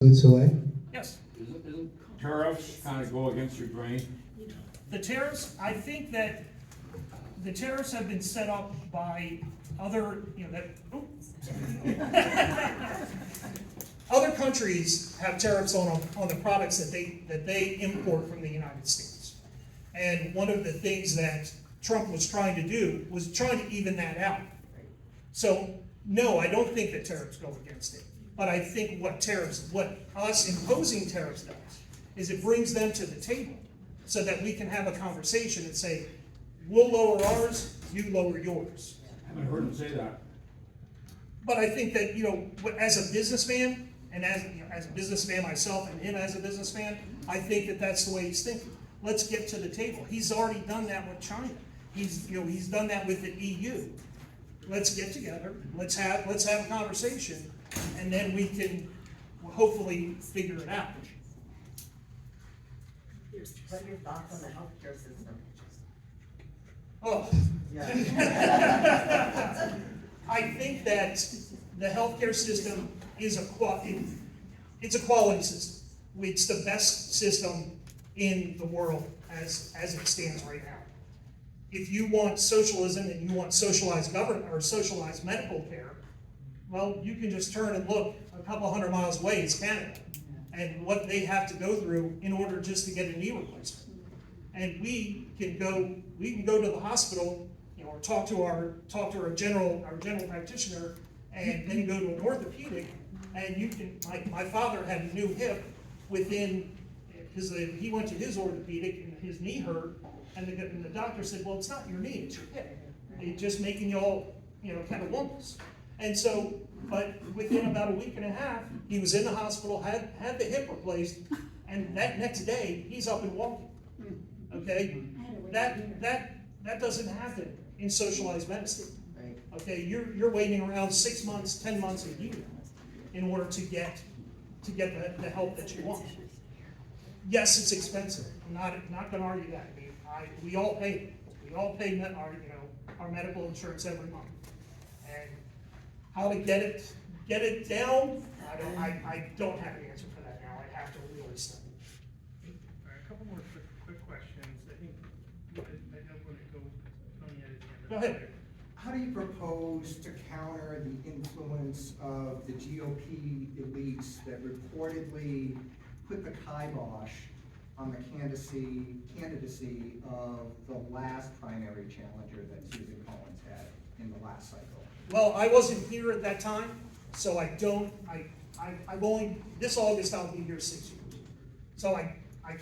Boots away? Yes. Isn't tariffs kind of go against your grain? The tariffs, I think that the tariffs have been set up by other, other countries have tariffs on the products that they import from the United States. And one of the things that Trump was trying to do was trying to even that out. So, no, I don't think that tariffs go against it. But I think what us imposing tariffs does, is it brings them to the table so that we can have a conversation and say, we'll lower ours, you lower yours. I haven't heard him say that. But I think that, as a businessman, and as a businessman myself and him as a businessman, I think that that's the way he's thinking. Let's get to the table. He's already done that with China. He's done that with the EU. Let's get together, let's have a conversation, and then we can hopefully figure it out. What are your thoughts on the healthcare system? Oh. I think that the healthcare system is it's a quality system. It's the best system in the world as it stands right now. If you want socialism and you want socialized government or socialized medical care, well, you can just turn and look a couple hundred miles away is Canada, and what they have to go through in order just to get a knee replacement. And we can go to the hospital, or talk to our general practitioner, and then go to an orthopedic, and you can. My father had a new hip within, because he went to his orthopedic and his knee hurt, and the doctor said, well, it's not your knee, it's your hip. It's just making you all, kind of wumpus. And so, but within about a week and a half, he was in the hospital, had the hip replaced, and that next day, he's up and walking. Okay? That doesn't happen in socialized medicine. Okay? You're waiting around 6 months, 10 months, a year in order to get the help that you want. Yes, it's expensive. I'm not going to argue that. We all pay it. We all pay our medical insurance every month. And how to get it down, I don't have an answer for that now. I have to really study. All right, a couple more quick questions. I think I don't want to go. Tony had his hand up. Go ahead. How do you propose to counter the influence of the GOP elites that reportedly put the kibosh on the candidacy of the last primary challenger that Susan Collins had in the last cycle? Well, I wasn't here at that time, so I've only, this August I'll be here 6 years. So I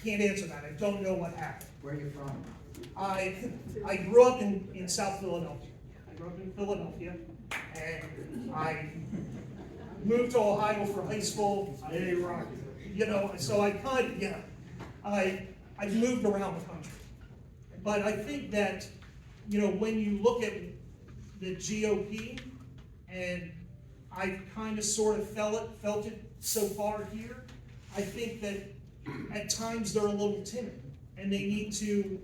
can't answer that. I don't know what happened. Where are you from? I grew up in South Philadelphia. I grew up in Philadelphia, and I moved to Ohio for high school. So I moved around the country. But I think that, when you look at the GOP, and I kind of sort of felt it so far here, I think that at times they're a little timid, and they need to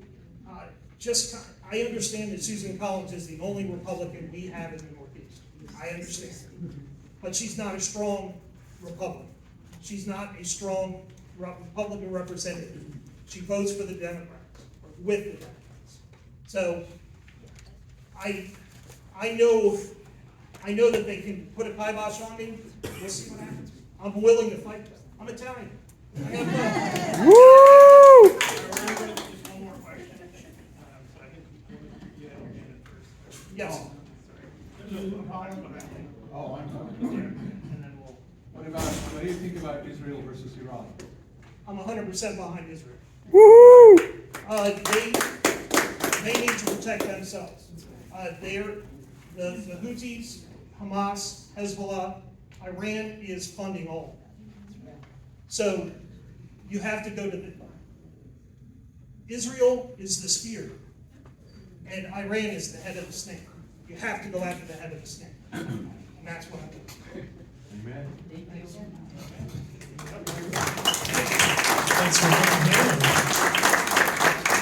I understand that Susan Collins is the only Republican we have in the Northeast. I understand. But she's not a strong Republican. She's not a strong Republican representative. She votes for the Democrats, or with the Democrats. So I know that they can put a kibosh on me. We'll see what happens. I'm willing to fight them. I'm Italian. Woo! Just one more question. So I think you had your hand up first. Yes. There's a pile behind you. Oh, I'm talking. And then we'll. What do you think about Israel versus Iran? I'm 100% behind Israel. Woo! They need to protect themselves. The Houthis, Hamas, Hezbollah, Iran is funding all of that. So you have to go to Israel is the spear, and Iran is the head of the snake. You have to go after the head of the snake, and that's what I'm doing. Amen. Thanks for being here.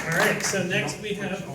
All right, so next we have